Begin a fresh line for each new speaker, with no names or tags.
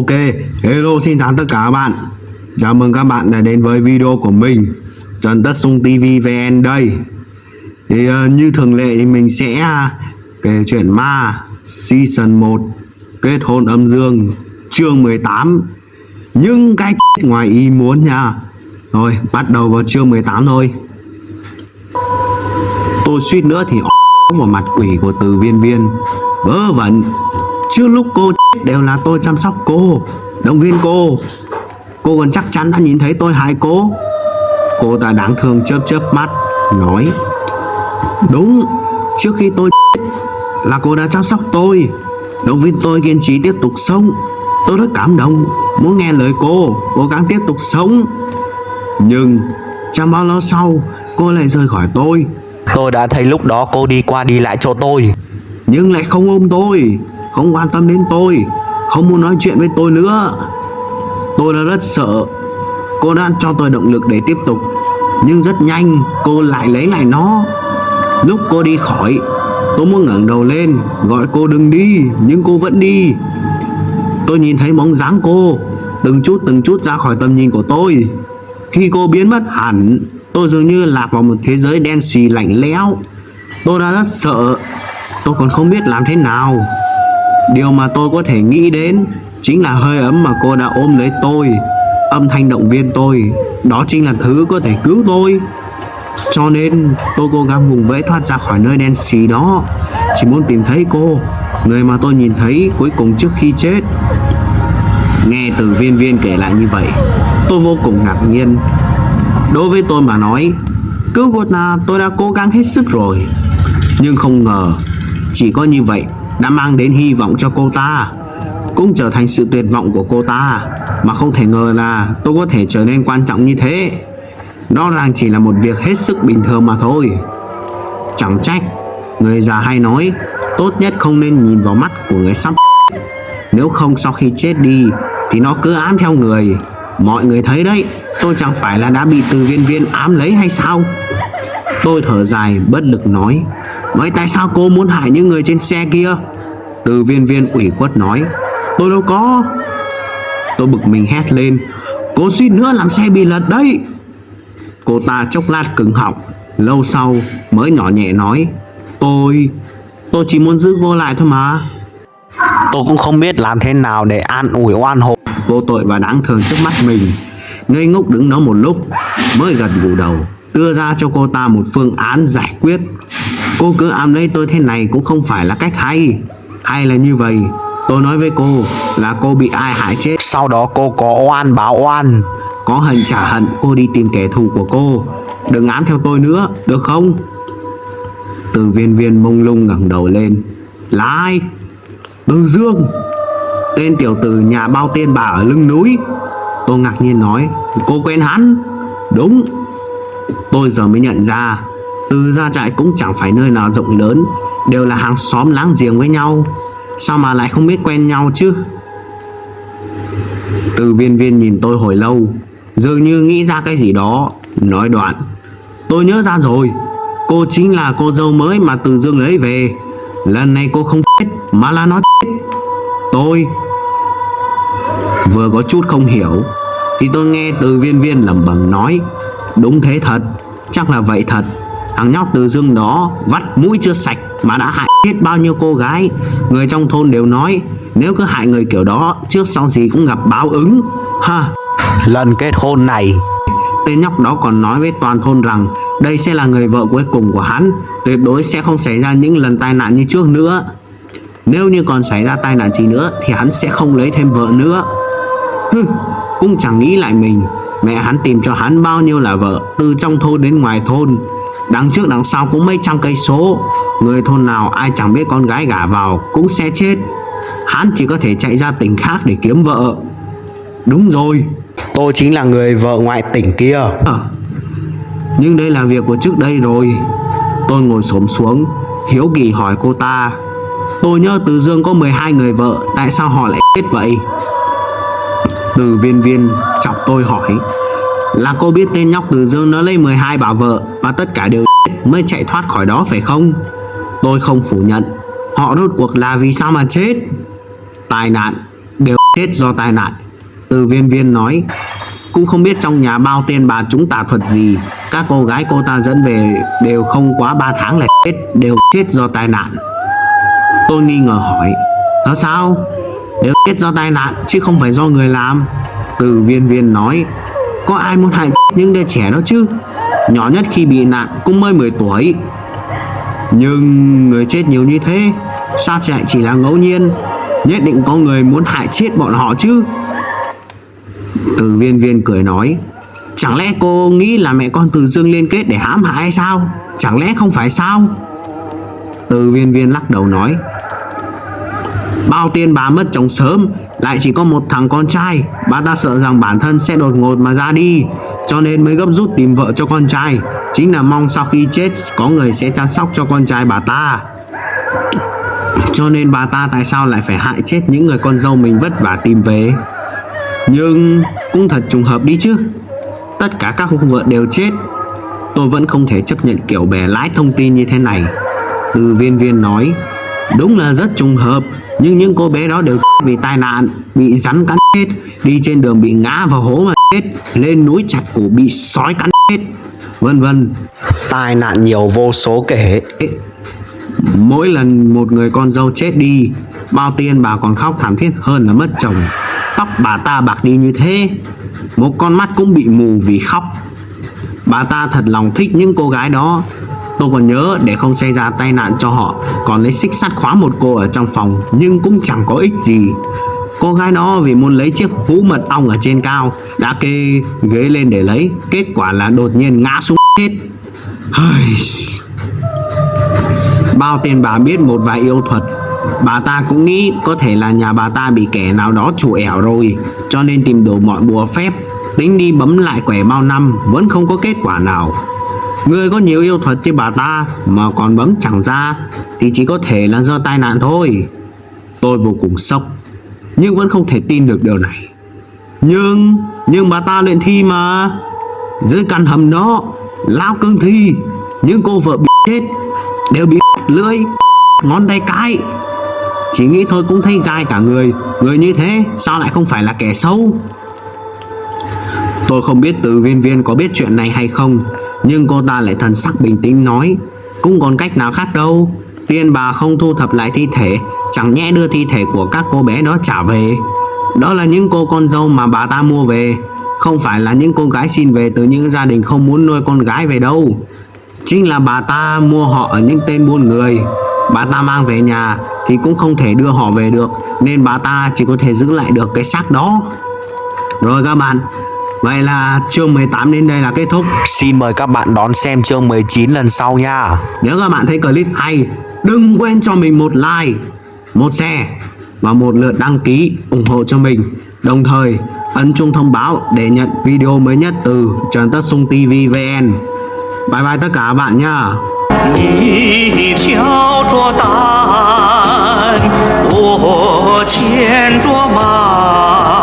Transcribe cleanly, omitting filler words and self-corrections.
Ok, hello xin chào tất cả các bạn. Chào mừng các bạn đã đến với video của mình, Trần Tất Sung TV VN đây. Thì như thường lệ thì mình sẽ kể chuyện ma Season 1 Kết hôn âm dương chương 18. Những cái ngoài ý muốn nha. Rồi, bắt đầu vào chương 18 thôi. Tôi suýt nữa thì vào mặt quỷ của Từ Viên Viên. Vớ vẩn, trước lúc cô chết đều là tôi chăm sóc cô, động viên cô. Cô còn chắc chắn đã nhìn thấy tôi hại cô. Cô ta đáng thương chớp chớp mắt nói: đúng, trước khi tôi chết là cô đã chăm sóc tôi, động viên tôi kiên trì tiếp tục sống. Tôi rất cảm động, muốn nghe lời cô, cố gắng tiếp tục sống. Nhưng chẳng bao lâu sau cô lại rời khỏi tôi.
Tôi đã thấy lúc đó cô đi qua đi lại chỗ tôi,
nhưng lại không ôm tôi, không quan tâm đến tôi, không muốn nói chuyện với tôi nữa. Tôi đã rất sợ. Cô đã cho tôi động lực để tiếp tục, nhưng rất nhanh cô lại lấy lại nó. Lúc cô đi khỏi, tôi muốn ngẩng đầu lên gọi cô đừng đi, nhưng cô vẫn đi. Tôi nhìn thấy bóng dáng cô từng chút ra khỏi tầm nhìn của tôi. Khi cô biến mất hẳn, tôi dường như lạc vào một thế giới đen xì lạnh lẽo. Tôi đã rất sợ. Tôi còn không biết làm thế nào. Điều mà tôi có thể nghĩ đến chính là hơi ấm mà cô đã ôm lấy tôi, âm thanh động viên tôi. Đó chính là thứ có thể cứu tôi. Cho nên tôi cố gắng vùng vẫy thoát ra khỏi nơi đen xì đó, chỉ muốn tìm thấy cô, người mà tôi nhìn thấy cuối cùng trước khi chết. Nghe Từ Viên Viên kể lại như vậy, tôi vô cùng ngạc nhiên. Đối với tôi mà nói, cứu cô ta tôi đã cố gắng hết sức rồi. Nhưng không ngờ chỉ có như vậy đã mang đến hy vọng cho cô ta, cũng trở thành sự tuyệt vọng của cô ta. Mà không thể ngờ là tôi có thể trở nên quan trọng như thế. Đó rằng chỉ là một việc hết sức bình thường mà thôi. Chẳng trách người già hay nói tốt nhất không nên nhìn vào mắt của người sắp. Nếu không sau khi chết đi thì nó cứ ám theo người. Mọi người thấy đấy, tôi chẳng phải là đã bị Từ Viên Viên ám lấy hay sao? Tôi thở dài bất lực nói: vậy tại sao cô muốn hại những người trên xe kia? Từ Viên Viên ủy khuất nói: tôi đâu có. Tôi bực mình hét lên: cô suýt nữa làm xe bị lật đấy. Cô ta chốc lát cứng họng, lâu sau mới nhỏ nhẹ nói: tôi chỉ muốn giữ cô lại thôi mà.
tôi cũng không biết làm thế nào để an ủi oan hồn.
Vô tội và đáng thương trước mắt mình ngây ngốc đứng đó một lúc, mới gật gù đầu, đưa ra cho cô ta một phương án giải quyết. Cô cứ ám lấy tôi thế này cũng không phải là cách hay. Hay là như vậy, tôi nói với cô là cô bị ai hại chết,
Sau đó cô có oan báo oan.
có hận trả hận, cô đi tìm kẻ thù của cô. Đừng ám theo tôi nữa, được không? Từ Viên Viên mông lung ngẩng đầu lên: là ai? Từ Dương, tên tiểu tử nhà bao tiên bà ở lưng núi. Tôi ngạc nhiên nói: cô quen hắn? Đúng. Tôi giờ mới nhận ra Từ gia trại cũng chẳng phải nơi nào rộng lớn, đều là hàng xóm láng giềng với nhau, sao mà lại không biết quen nhau chứ? Từ Viên Viên nhìn tôi hồi lâu, dường như nghĩ ra cái gì đó, nói đoạn: tôi nhớ ra rồi, cô chính là cô dâu mới mà Từ Dương lấy về. Lần này cô không chết mà là nó chết. Tôi vừa có chút không hiểu thì tôi nghe Từ Viên Viên lẩm bẩm nói: đúng thế thật, chắc là vậy thật. Thằng nhóc Từ Dương đó vắt mũi chưa sạch mà đã hại hết bao nhiêu cô gái. Người trong thôn đều nói nếu cứ hại người kiểu đó, trước sau gì cũng gặp báo ứng. Ha.
Lần kết hôn này,
Tên nhóc đó còn nói với toàn thôn rằng đây sẽ là người vợ cuối cùng của hắn, tuyệt đối sẽ không xảy ra những lần tai nạn như trước nữa. Nếu như còn xảy ra tai nạn gì nữa thì hắn sẽ không lấy thêm vợ nữa. Cũng chẳng nghĩ lại mình, mẹ hắn tìm cho hắn bao nhiêu là vợ, từ trong thôn đến ngoài thôn, đằng trước đằng sau cũng mấy trăm cây số. Người thôn nào ai chẳng biết con gái gả vào cũng sẽ chết. Hắn chỉ có thể chạy ra tỉnh khác để kiếm vợ. Đúng rồi,
tôi chính là người vợ ngoại tỉnh kia.
nhưng đây là việc của trước đây rồi. Tôi ngồi xổm xuống, hiếu kỳ hỏi cô ta: tôi nhớ Từ Dương có 12 người vợ, tại sao họ lại chết vậy? Từ Viên Viên chọc tôi hỏi: là cô biết tên nhóc Từ Dương nó lấy 12 bà vợ và tất cả đều chết mới chạy thoát khỏi đó phải không? Tôi không phủ nhận. Họ rốt cuộc là vì sao mà chết? Tai nạn, đều chết do tai nạn. Từ viên viên nói, cũng không biết trong nhà bao tên bà chúng tà thuật gì. Các cô gái cô ta dẫn về đều không quá 3 tháng là chết, đều chết do tai nạn. Tôi nghi ngờ hỏi, thật sao? Đều chết do tai nạn chứ không phải do người làm. Từ viên viên nói, có ai muốn hại những đứa trẻ đó chứ? Nhỏ nhất khi bị nạn cũng mới 10 tuổi. Nhưng người chết nhiều như thế, sao chạy chỉ là ngẫu nhiên? Nhất định có người muốn hại chết bọn họ chứ. Từ viên viên cười nói, chẳng lẽ cô nghĩ là mẹ con Từ Dương liên kết để hãm hại hay sao? Chẳng lẽ không phải sao? Từ viên viên lắc đầu nói, bao tiên bà mất chồng sớm, lại chỉ có một thằng con trai. Bà ta sợ rằng bản thân sẽ đột ngột mà ra đi, cho nên mới gấp rút tìm vợ cho con trai. Chính là mong sau khi chết có người sẽ chăm sóc cho con trai bà ta. Cho nên bà ta tại sao lại phải hại chết những người con dâu mình vất vả tìm về? Nhưng cũng thật trùng hợp đi chứ, tất cả các vợ đều chết. Tôi vẫn không thể chấp nhận kiểu bè lái thông tin như thế này. Từ viên viên nói, đúng là rất trùng hợp, nhưng những cô bé đó đều vì tai nạn, bị rắn cắn chết, đi trên đường bị ngã vào hố mà chết, lên núi chặt cổ bị sói cắn chết, vân vân.
Tai nạn nhiều vô số kể.
Mỗi lần một người con dâu chết đi, bao tiên bà còn khóc thảm thiết hơn là mất chồng. Tóc bà ta bạc đi như thế, một con mắt cũng bị mù vì khóc. Bà ta thật lòng thích những cô gái đó. Tôi còn nhớ để không xảy ra tai nạn cho họ, còn lấy xích sắt khóa một cô ở trong phòng, nhưng cũng chẳng có ích gì. Cô gái đó vì muốn lấy chiếc hũ mật ong ở trên cao, đã kê ghế lên để lấy, kết quả là đột nhiên ngã xuống chết. Bao tiền bà biết một vài yêu thuật. Bà ta cũng nghĩ có thể là nhà bà ta bị kẻ nào đó chủ ẻo rồi, cho nên tìm đủ mọi bùa phép, tính đi bấm lại quẻ bao năm vẫn không có kết quả nào. Người có nhiều yêu thuật như bà ta mà còn bấm chẳng ra thì chỉ có thể là do tai nạn thôi. Tôi vô cùng sốc, nhưng vẫn không thể tin được điều này. Nhưng bà ta luyện thi mà. Dưới căn hầm đó, lao cương thi, những cô vợ bị chết đều bị lưỡi, ngón tay cái. Chỉ nghĩ thôi cũng thấy gai cả người. Người như thế sao lại không phải là kẻ xấu? Tôi không biết Từ viên viên có biết chuyện này hay không, nhưng cô ta lại thần sắc bình tĩnh nói, cũng còn cách nào khác đâu. Tiên bà không thu thập lại thi thể, chẳng nhẽ đưa thi thể của các cô bé đó trả về. Đó là những cô con dâu mà bà ta mua về, không phải là những cô gái xin về từ những gia đình không muốn nuôi con gái về đâu. Chính là bà ta mua họ ở những tên buôn người. Bà ta mang về nhà thì cũng không thể đưa họ về được, nên bà ta chỉ có thể giữ lại được cái xác đó. Rồi các bạn, vậy là chương 18 đến đây là kết thúc.
Xin mời các bạn đón xem chương 19 lần sau nha.
Nếu các bạn thấy clip hay, đừng quên cho mình một like, một share và một lượt đăng ký ủng hộ cho mình. Đồng thời ấn chuông thông báo để nhận video mới nhất từ Trần Tất Sung TV VN. Bye bye tất cả các bạn nha.
你挑着担，我牵着马。